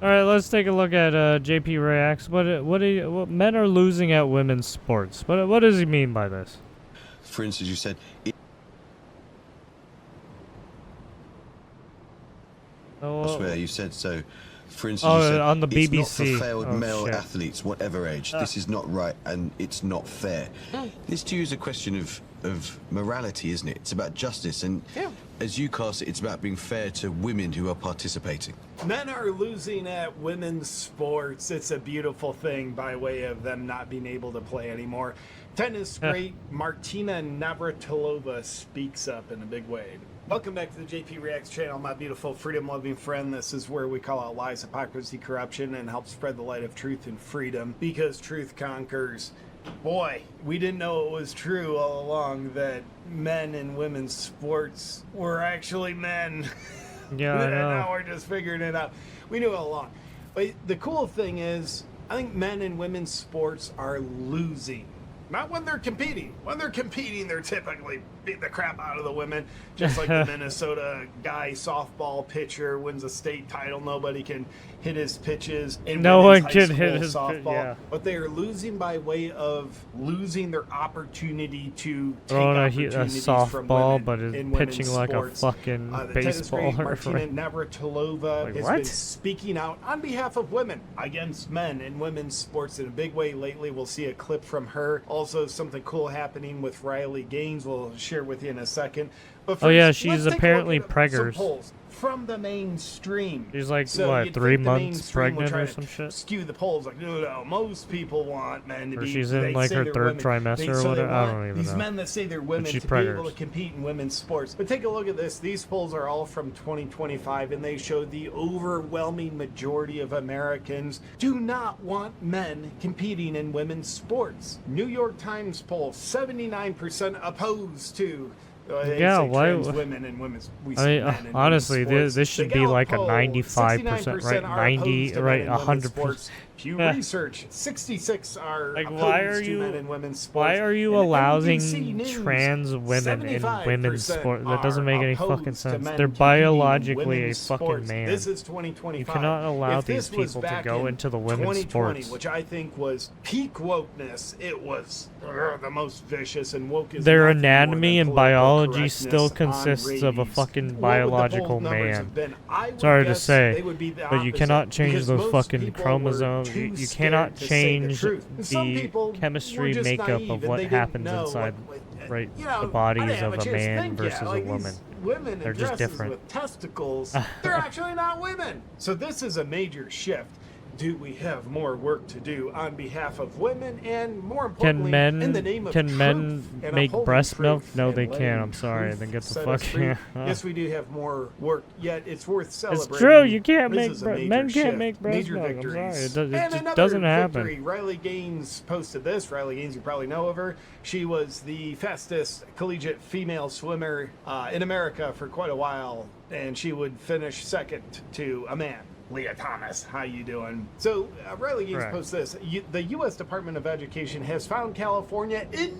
All right, let's take a look at JP reacts. What men are losing at women's sports? What does he mean by this? For instance, you said. Elsewhere, you said so. For instance, you said on the it's BBC. not for failed male shit. athletes, whatever age. This is not right, and it's not fair. This to you is a question of morality, isn't it? It's about justice, and as you cast it, it's about being fair to women who are participating. Men are losing at women's sports. It's a beautiful thing by way of them not being able to play anymore. Tennis great Martina Navratilova speaks up in a big way. Welcome back to the JP Reacts channel, my beautiful freedom-loving friend. This is where we call out lies, hypocrisy, corruption, and help spread the light of truth and freedom, because truth conquers. Boy, we didn't know it was true all along that men in women's sports were actually men. Yeah, I know. Now we're just figuring it out. We knew it all along. But the cool thing is, I think men in women's sports are losing. Not when they're competing. When they're competing, they're typically beat the crap out of the women. Just like the Minnesota guy softball pitcher wins a state title. Nobody can hit his pitches in No women's one high can school hit his softball. yeah. But they are losing by way of losing their opportunity to take Throwing a opportunities from softball, women but is in pitching women's like sports. a fucking The tennis great baseballer. Martina Navratilova Like, has what? been speaking out on behalf of women against men in women's sports in a big way lately. We'll see a clip from her. Also, something cool happening with Riley Gaines. We'll share with you in a second. But Oh, yeah, first, she's let's take a apparently look at some preggers. polls from the mainstream. She's like, So what, you'd 3 think the months mainstream would pregnant try or to some shit? Skew the polls like, no, most people want men to Or be. she's in they like say her they're third women. trimester or So they whatever. I want don't even these know. men that say they're women she's to be able preggers. to compete in women's sports. But take a look at this. These polls are all from 2025, and they show the overwhelming majority of Americans do not want men competing in women's sports. New York Times poll: 79% opposed to. Yeah, why? Trans women and women's. I mean, honestly, this should be like a 95%, right? 90, right? 100%. Pew Research: 66 are Like, opposed why are to you? men in women's sports. Why are you And allowing NBC News, trans women in women's 75% sport? That doesn't are make any opposed fucking to sense. men They're competing in biologically a women's fucking sports. man. This is 2025. You cannot allow If these this was people to back go in into the women's 2020, sports. which I think was peak wokeness. It was the most vicious, and woke is Their nothing more anatomy than and political biology still correctness on consists of a rabies. fucking What would the biological poll numbers man. have been? I would Sorry to guess say, they would be the but you opposite, cannot change because those most fucking people were chromosomes. too You scared cannot to say the change truth. And some the people were chemistry just makeup naive, of and what they didn't happens know inside, right, you know, the I bodies didn't have of a chance to man think versus yet. Like, a woman. these women They're in just dresses different. with testicles, they're actually not women. So this is a major shift. Do we have more work to do on behalf of women, and more importantly, in the name of Can truth men and make upholding breast milk? truth No, and they letting can't. I'm sorry. truth Then get the set fuck us free? here. Yes, we do have more work, yet it's worth celebrating. It's true. You can't This make is a major men can't shift, make breast major milk. I'm victories. sorry. It And just another doesn't happen. victory. Riley Gaines posted this. Riley Gaines, you probably know of her. She was the fastest collegiate female swimmer in America for quite a while, and she would finish second to a man. Leah Thomas, how you doing? So Riley Gaines Correct. posts this. The U.S. Department of Education has found California in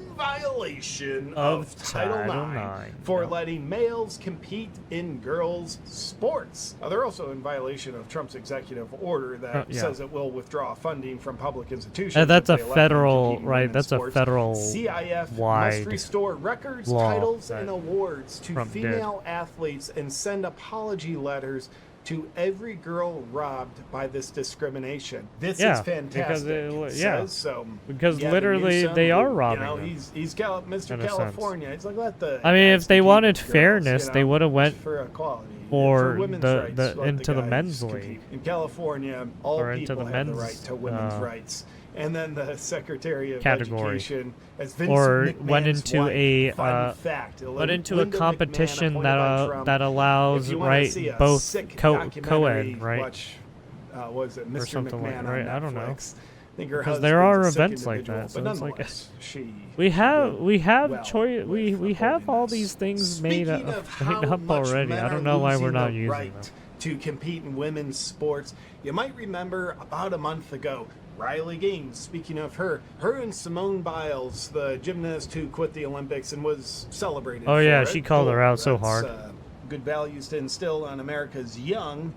violation of Title IX for Yep. letting males compete in girls' sports. They're also in violation of Trump's executive order that Yeah. says it will withdraw funding from public institutions. And that's if a they let them federal, compete in right? women's That's a sports. federal CIF must wide restore records, law titles, that and awards to Trump did. female athletes and send apology letters to every girl robbed by this discrimination. This Yeah, is fantastic. because yeah. Says so. Because Gavin literally Newsom, they are who, robbing You know, them, he's Mr. in a sense. California. It's like, let the. I mean, guys if they compete wanted with girls, fairness, you they know, would have went for equality, for women's the- rights, the- let into the guys men's compete. league. In California, all Or into people the have the men's, right to women's rights. And then the Secretary of category. Education, as Vince Or McMahon's went into wife, a, fun fact, went into a Linda McMahon, competition appointed by Trump. that If allows, you wanna right, see a both sick co-ed, documentary, right? Watch, what is it, Mr. something like McMahon that, on right? I don't know. Netflix. I think her Because there husband's are a sick events like individual, that, so but it's like- nonetheless, she We have well choice. We with have all holiness. these things made Speaking up, of how made up much already. men I don't are know why we're losing not the using right them. to compete in women's sports, you might remember about a month ago, Riley Gaines, speaking of her and Simone Biles, the gymnast who quit the Olympics and was celebrated. Oh, yeah, for she it. called her out so That's, hard. good values to instill on America's young.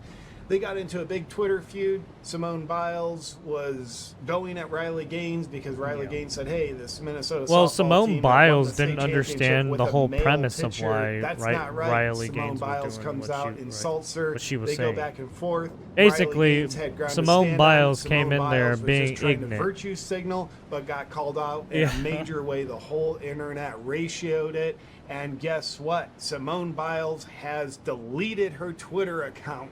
They got into a big Twitter feud. Simone Biles was going at Riley Gaines because Riley Gaines said, "Hey, this Minnesota Well, softball Simone team Biles won the state didn't championship understand with the a whole male premise of pitcher." why That's Ri- not right. Riley Simone Gaines was Biles doing comes what out, she- insults her. what she was They saying. go back and forth. Basically, Riley Gaines had ground to Simone stand on. Biles came Simone in there Biles was being just trying ignorant. to virtue signal, but got called out in Yeah. a major way. The whole internet ratioed it. And guess what? Simone Biles has deleted her Twitter account.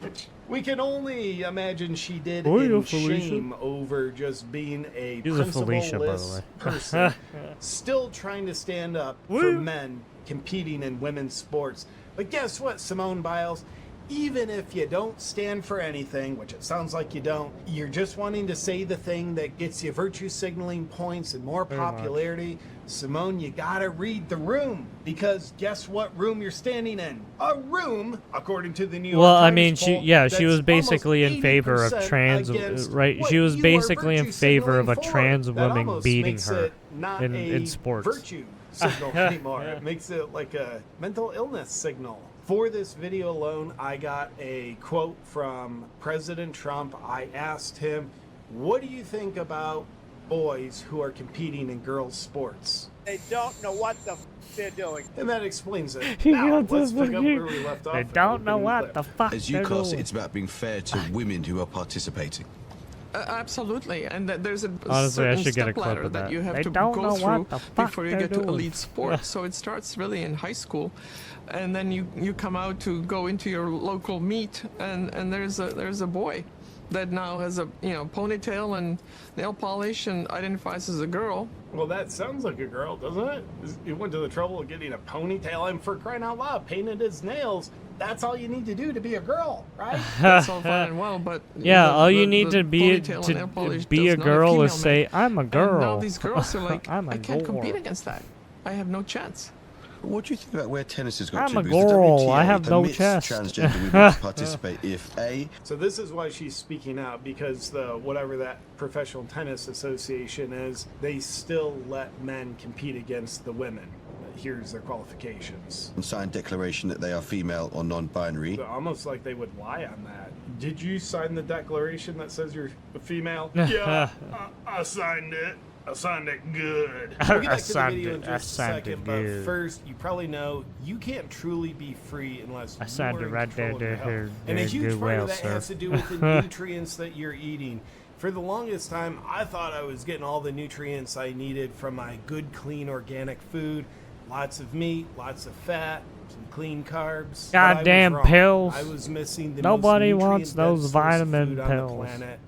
Which we can only imagine she did Oh, yeah, in Felicia. shame over just being a She's a Felicia, by the principle-less way. person, still trying to stand up for Woo. men competing in women's sports. But guess what, Simone Biles? Even if you don't stand for anything, which it sounds like you don't, you're just wanting to say the thing that gets you virtue signaling points and more Very much. popularity. Simone, you gotta read the room, because guess what room you're standing in? A room, according to the New York Well, I Times mean, she poll, yeah, she that's was basically almost in favor of 80% trans, against right? what She was you are basically in virtue favor of a signaling for. trans That woman almost beating makes her it not in a sports. virtue signal anymore. It makes it like a mental illness signal. For this video alone, I got a quote from President Trump. I asked him, "What do you think about boys who are competing in girls' sports?" They don't know what the they're doing. And that explains it. He Now, got let's the pick up fucking- where we left off. They in the don't know opening what clip. the fuck As they're UCAS, doing. it's about being fair to women who are participating. Absolutely, and there's a Honestly, I certain should get a step clip ladder of that. you have They to don't know go through what the fuck before you they're get to doing. elite sports. So it starts really in high school, and then you come out to go into your local meet, and there's a boy that now has a ponytail and nail polish and identifies as a girl. Well, that sounds like a girl, doesn't it? He went to the trouble of getting a ponytail, and for crying out loud, painted his nails. That's all you need to do to be a girl, right? That's all fine and well, but Yeah, all you the need to be ponytail and nail polish be a does not girl female is say, make. "I'm a And girl." now these girls are like, I'm a I can't compete girl. against that. I have no chance. What do you think about where tennis has got I'm to? a Because the girl, WTA I have no permits chest. transgender women to participate if A, So this is why she's speaking out, because the whatever that professional tennis association is, they still let men compete against the women. Here's their qualifications. signed declaration that they are female or non-binary. So almost like they would lie on that. Did you sign the declaration that says you're a female? Yeah, I signed it. I signed it good. We'll get back to the signed video it- in I just a signed second, it but good. first, you probably know you can't truly be free unless I signed you're it in right control there, of your there, health. And a there, huge good part well, of that sir. has to do with the nutrients that you're eating. For the longest time, I thought I was getting all the nutrients I needed from my good, clean, organic food. Lots of meat, lots of fat, some clean carbs. But I was Goddamn wrong. pills. I was missing the Nobody most wants nutrient-dense those source of vitamin food on pills. the planet.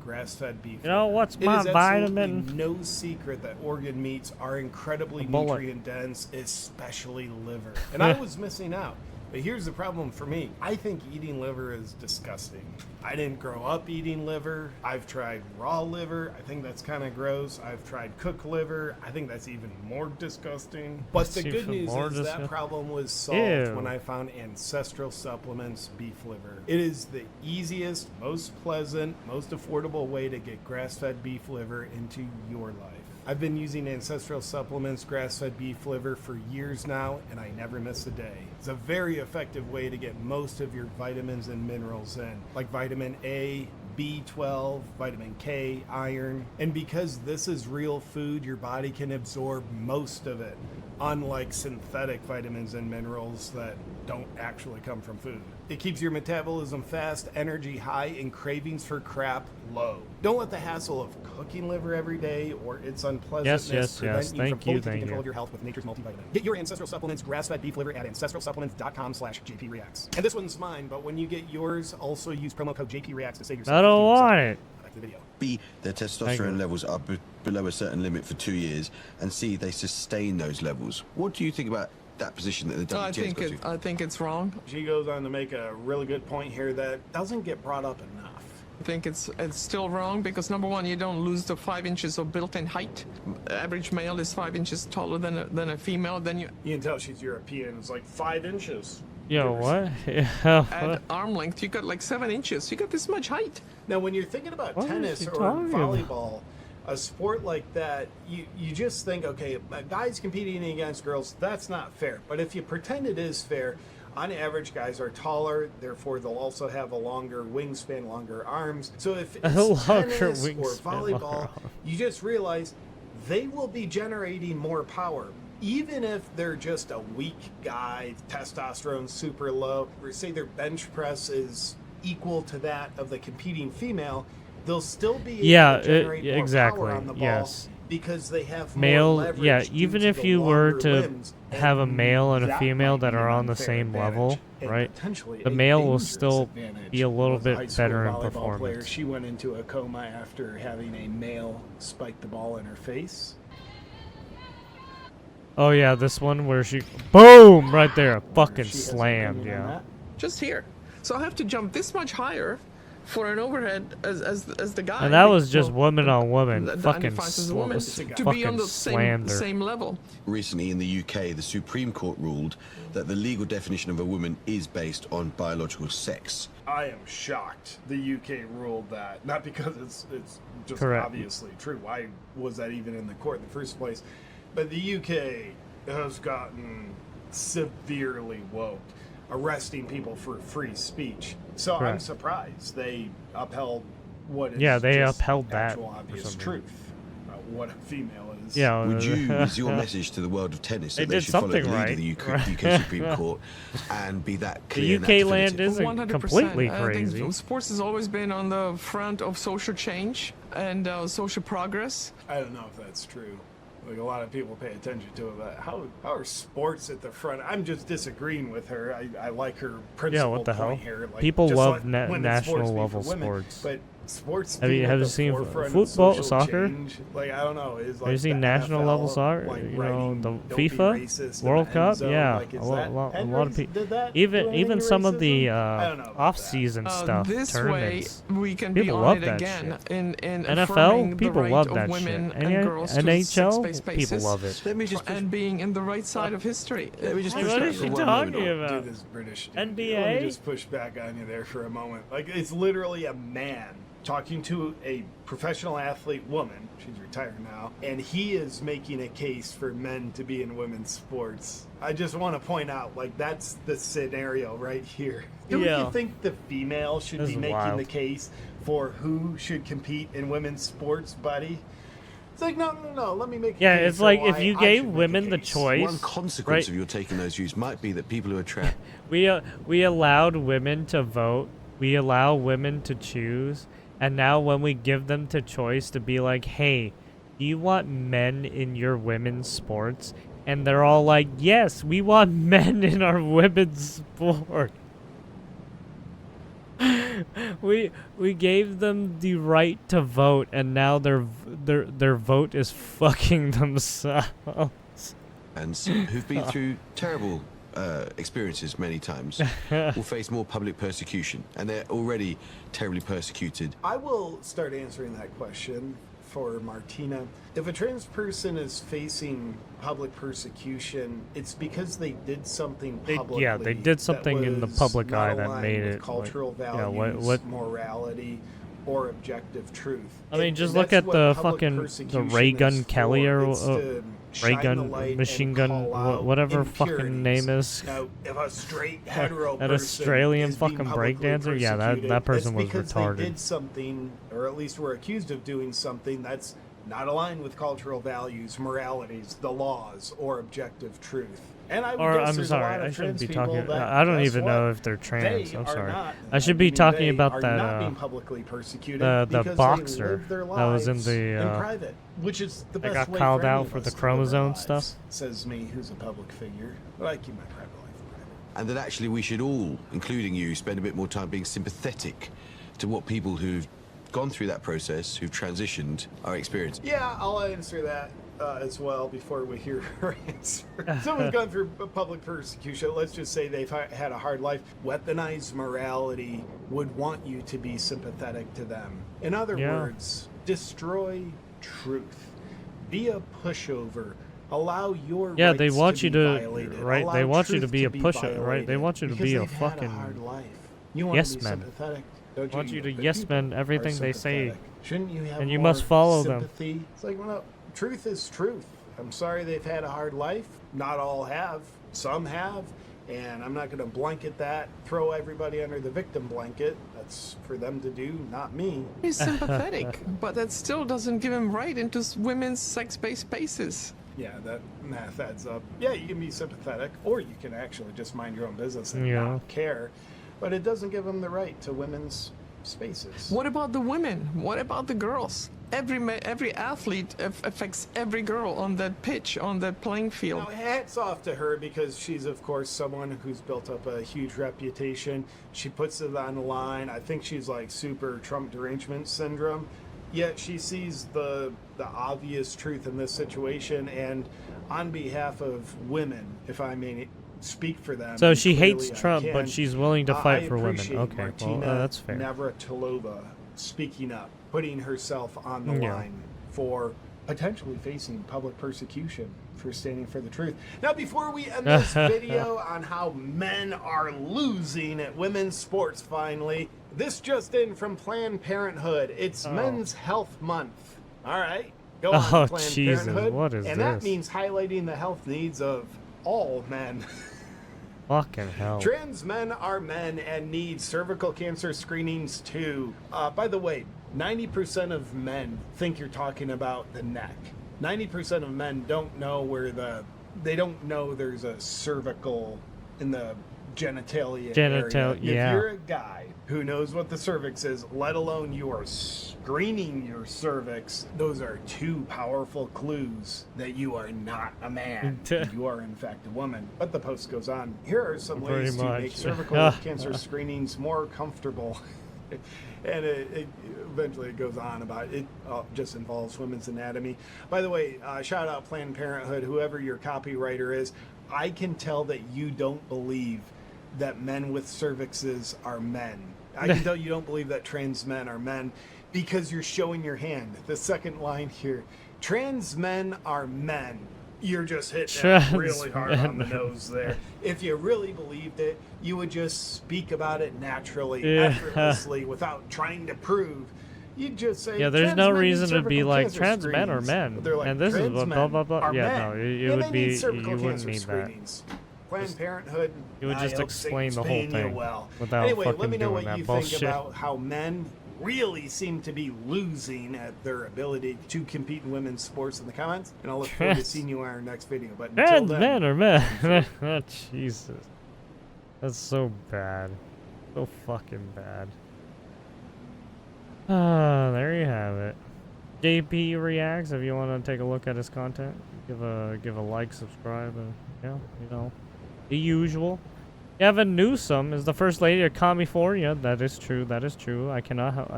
Grass-fed beef. You know, what's It my is absolutely vitamin? no secret that organ meats are incredibly A bullet. nutrient dense, especially liver. And I was missing out. But here's the problem for me. I think eating liver is disgusting. I didn't grow up eating liver. I've tried raw liver. I think that's kind of gross. I've tried cooked liver. I think that's even more disgusting. But That's the good even news more is disgusting. that problem was solved Ew. when I found Ancestral Supplements beef liver. It is the easiest, most pleasant, most affordable way to get grass-fed beef liver into your life. I've been using Ancestral Supplements grass-fed beef liver for years now, and I never miss a day. It's a very effective way to get most of your vitamins and minerals in, like vitamin A, B12, vitamin K, iron. And because this is real food, your body can absorb most of it, unlike synthetic vitamins and minerals that don't actually come from food. It keeps your metabolism fast, energy high, and cravings for crap low. Don't let the hassle of cooking liver every day or its unpleasantness yes, prevent yes. you Thank from fully you, taking thank control you. of your health with Nature's Multivitamin. Get your Ancestral Supplements grass-fed beef liver at ancestralsupplements.com/JPReacts. And this one's mine, but when you get yours, also use promo code JPReacts to save yourself I don't 15%. want it. Back to the video. B, their Thank you. testosterone levels are below a certain limit for 2 years, and C, they sustain those levels. What do you think about that position that the WTA has got to? I think it's wrong. She goes on to make a really good point here that doesn't get brought up enough. I think it's still wrong because number one, you don't lose the 5 inches of built-in height. Average male is 5 inches taller than a female. Then you You can tell she's European. It's like 5 inches. Yo, what? add arm length, you got like 7 inches. You got this much height. Now, when you're thinking about What is tennis she or talking about? volleyball, a sport like that, you just think, okay, guys competing against girls, that's not fair. But if you pretend it is fair, On average, guys are taller, therefore they'll also have a longer wingspan, longer arms. So if it's Longer tennis or wingspan, volleyball, longer you just realize they will be generating more power. Even if they're just a weak guy, testosterone super low, or say their bench press is equal to that of the competing female, they'll still be able Yeah, to generate more exactly, power on the ball yes. because they have Male, more leverage yeah, due even to if the you were longer to limbs, have a male and a that female might that be are an on the unfair same advantage level, and right? potentially The a male will dangerous still advantage. be a little Was a high bit school better in volleyball player. performance. She went into a coma after having a male spike the ball in her face. Oh yeah, this one where she, boom, right there, fucking She has an slammed, opinion on yeah. that. Just here. So I have to jump this much higher for an overhead as the guy. And that was just well, woman on woman, that fucking identifies as a woman to be fucking on the slammed her. same level. Recently in the UK, the Supreme Court ruled that the legal definition of a woman is based on biological sex. I am shocked the UK ruled that. Not because it's just Correct. obviously true. Why was that even in the court in the first place? But the UK has gotten severely woke, arresting people for free speech. So I'm Correct. surprised they upheld what is Yeah, they just upheld that actual for obvious some reason. truth about what a female is. Yeah, Would you, is your message to the world of tennis They that they did should follow the something lead right, of the UK, right? UK Supreme Court and be that The clear and UK that land definitive? isn't 100%. completely I crazy. think sports has always been on the front of social change and social progress. I don't know if that's true. Like a lot of people pay attention to it, but how are sports at the front? I'm just disagreeing with her. I like her principal what the point hell? here. Like, People just love let na- women's national sports be for level women, sports. but sports. Have you- being at have you the seen forefront of football, social soccer? change, like I don't know. Is like Have you seen the national NFL, level soccer? like, You know, writing, the "Don't be FIFA racist" in World the end Cup. zone? Yeah, Like, is a lot that of people. did that do Even anything to some of the racism? I don't know about off-season Uh, stuff, this tournaments. way, we can People be love on it that again shit. in NFL, affirming people the right love of that women shit. and girls to NHL, sex-based people spaces love it. Let me just push, and being in the right side of history. let me just Like, push what back is for she one moment talking on- about? Do this British dude. NBA? Let me just push back on you there for a moment. Like, it's literally a man talking to a professional athlete woman. She's retired now, and he is making a case for men to be in women's sports. I just want to point out, like, that's the scenario right here. Don't Yeah. you think the female should This be is making wild. the case for who should compete in women's sports, buddy? It's like, no, let me make a Yeah, case it's for like why if you I gave should make a women the case. choice. One consequence right? of your taking those views might be that people who are trapped We allowed women to vote. We allow women to choose. And now when we give them the choice to be like, hey, do you want men in your women's sports? And they're all like, yes, we want men in our women's sport. we gave them the right to vote, and now their vote is fucking themselves. and who've been through terrible experiences many times will face more public persecution, and they're already terribly persecuted. I will start answering that question for Martina. If a trans person is facing public persecution, it's because they did something publicly. Yeah, they did something in the was public not eye that aligned made with it, like, cultural yeah, values, what- morality, or objective truth. I mean, And just look that's at what the public fucking persecution Ray Gun is Kelly for. or It's to Ray shine the Gun, light Machine and Gun, call out whatever fucking impurities. name is. Now, if a straight hetero That person Australian is being fucking publicly breakdancer? Yeah, that persecuted, person was it's because retarded. They did something, or at least were accused of doing something that's not aligned with cultural values, moralities, the laws, or objective truth. And I would Or guess I'm there's a lot sorry, of I shouldn't trans be people talking. that, I don't guess even what? know if they're trans. They I'm are sorry. not. I should be talking They about are that not being publicly persecuted the because they boxer live their that was in lives the, in private, which is the that best got way called for any out of for us the to live our chromosome lives, stuff. Says me, who's a public figure, but I keep my private life private. And that actually we should all, including you, spend a bit more time being sympathetic to what people who've gone through that process, who've transitioned, are experiencing. Yeah, I'll answer that as well before we hear her answer. Someone's gone through public persecution. Let's just say they've had a hard life. Weaponized morality would want you to be sympathetic to them. In other words, destroy truth. Be a pushover. Allow your Yeah, rights they want to you be to- violated. right, Allow they want you to truth be a pusher, right? They violated want you to because be a they've had fucking hard life. You want yes to be man. sympathetic, don't Want you? you to But yes people men are everything they say. sympathetic. Shouldn't you have and you more must follow them. sympathy? It's like, well, no, truth is truth. I'm sorry they've had a hard life. Not all have. Some have. And I'm not going to blanket that, throw everybody under the victim blanket. That's for them to do, not me. He's sympathetic, but that still doesn't give him right into women's sex-based spaces. Yeah, that math adds up. Yeah, you can be sympathetic, or you can actually just mind your own business and Yeah. not care. But it doesn't give them the right to women's spaces. What about the women? What about the girls? Every athlete affects every girl on that pitch, on that playing field. Now, hats off to her because she's, of course, someone who's built up a huge reputation. She puts it on the line. I think she's like super Trump derangement syndrome. Yet she sees the obvious truth in this situation. And on behalf of women, if I may speak for them. So she clearly hates I Trump, can, but she's willing to fight I for women. appreciate Okay, Martina well, that's fair. Navratilova speaking up, putting herself on the Yeah. line for potentially facing public persecution for standing for the truth. Now, before we end this video on how men are losing at women's sports finally, this just in from Planned Parenthood. It's Men's Health Month. All right, go on, Oh, Planned Jesus, Parenthood. what is and that this? means highlighting the health needs of all men. Fucking hell. Trans men are men and need cervical cancer screenings too. By the way, 90% of men think you're talking about the neck. 90% of men don't know they don't know there's a cervical in the genitalia area. Yeah. If you're a guy who knows what the cervix is, let alone you are screening your cervix, those are two powerful clues that you are not a man. You are, in fact, a woman. But the post goes on. Here are some Pretty ways to much. make cervical cancer screenings more comfortable. And it eventually it goes on about it just involves women's anatomy. By the way, shout out Planned Parenthood, whoever your copywriter is. I can tell that you don't believe that men with cervixes are men. I can tell you don't believe that trans men are men because you're showing your hand. The second line here, trans men are men. You're just hitting it really hard on the nose there. If you really believed it, you would just speak about it naturally, effortlessly, without trying to prove. You'd just say, Yeah, there's "Trans no men need reason to be cervical like cancer trans men are screenings." men, But they're like, and this is "Trans what blah men blah blah. are Yeah, men, no, it and would they be need cervical you wouldn't cancer need that. screenings." Planned Parenthood. You would I just hope explain Satan's the whole paying you thing well. without Anyway, let fucking me know doing what that you bullshit. think about how men really seem to be losing at their ability to compete in women's sports in the comments, and I'll look forward to seeing you in our next video. But until Trans then, men are men. Oh, Jesus, that's so bad, so fucking bad. Ah, there you have it. JP reacts. If you want to take a look at his content, give a like, subscribe, and yeah, you know, the usual. Gavin Newsom is the first lady of California. That is true. That is true. I cannot.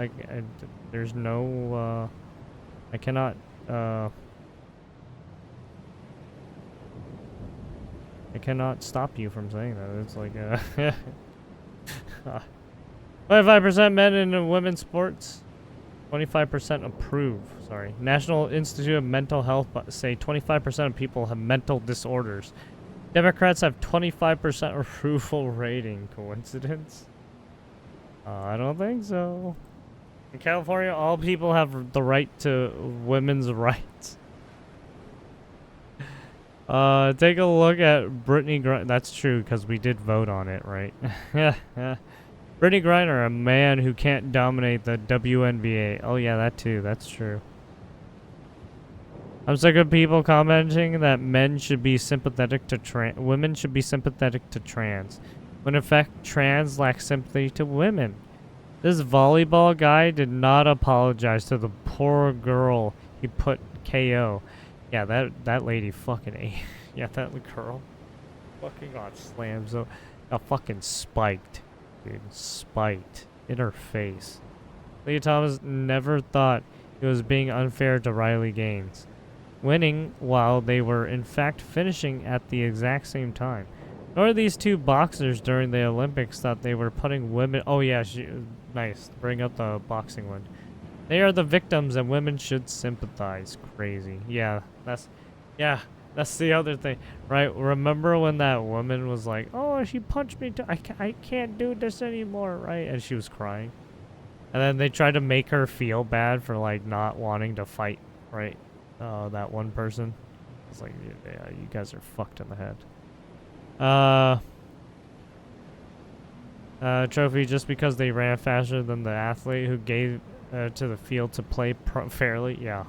There's no. I cannot. I cannot stop you from saying that. It's like 25% men in women's sports. 25% approve. Sorry. National Institute of Mental Health say 25% of people have mental disorders. Democrats have 25% approval rating. Coincidence? I don't think so. In California, all people have the right to women's rights. Take a look at Brittany Griner. That's true, because we did vote on it, right? Brittany Griner, a man who can't dominate the WNBA. Oh yeah, that too. That's true. I'm sick of people commenting that men should be sympathetic to women should be sympathetic to trans, when in fact trans lack sympathy to women. This volleyball guy did not apologize to the poor girl he put KO. Yeah, that lady fucking ate. Yeah, that girl fucking got slammed. So got fucking spiked, dude. Spiked in her face. Leah Thomas never thought it was being unfair to Riley Gaines, winning while they were in fact finishing at the exact same time. Nor these two boxers during the Olympics thought they were putting women. Oh yeah, nice. Bring up the boxing one. They are the victims, and women should sympathize. Crazy. Yeah, that's the other thing, right? Remember when that woman was like, "Oh, she punched me. I can't do this anymore," right? And she was crying. And then they tried to make her feel bad for like not wanting to fight, right? That one person. It's like, yeah, you guys are fucked in the head. Trophy just because they ran faster than the athlete who gave to the field to play fairly. Yeah.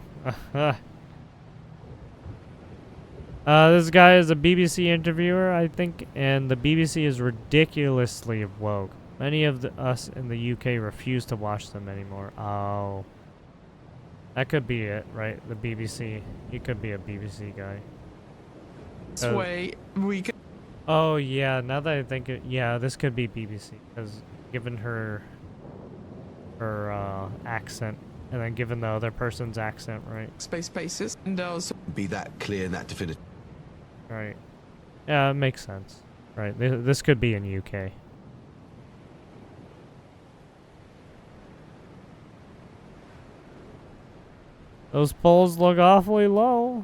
This guy is a BBC interviewer, I think, and the BBC is ridiculously woke. Many of us in the UK refuse to watch them anymore. Oh. That could be it, right? The BBC. He could be a BBC guy. This way we can. Oh, yeah, now that I think it, yeah, this could be BBC, because given her accent, and then given the other person's accent, right? Space bases and so Be that clear and that definitive. Right. Yeah, it makes sense. Right, this could be in UK. Those polls look awfully low.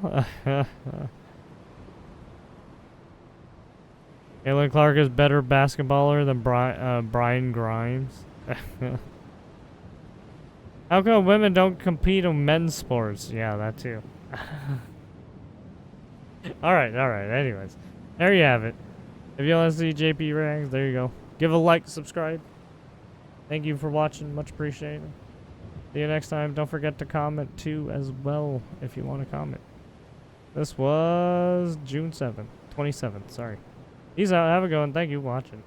Caitlin Clark is better basketballer than Brian Grimes. How come women don't compete in men's sports? Yeah, that too. Alright, anyways. There you have it. If you want to see JP Ranks, there you go. Give a like, subscribe. Thank you for watching. Much appreciated. See you next time. Don't forget to comment too as well if you want to comment. This was June 7th. 27th, sorry. Peace out. Have a good one. Thank you for watching.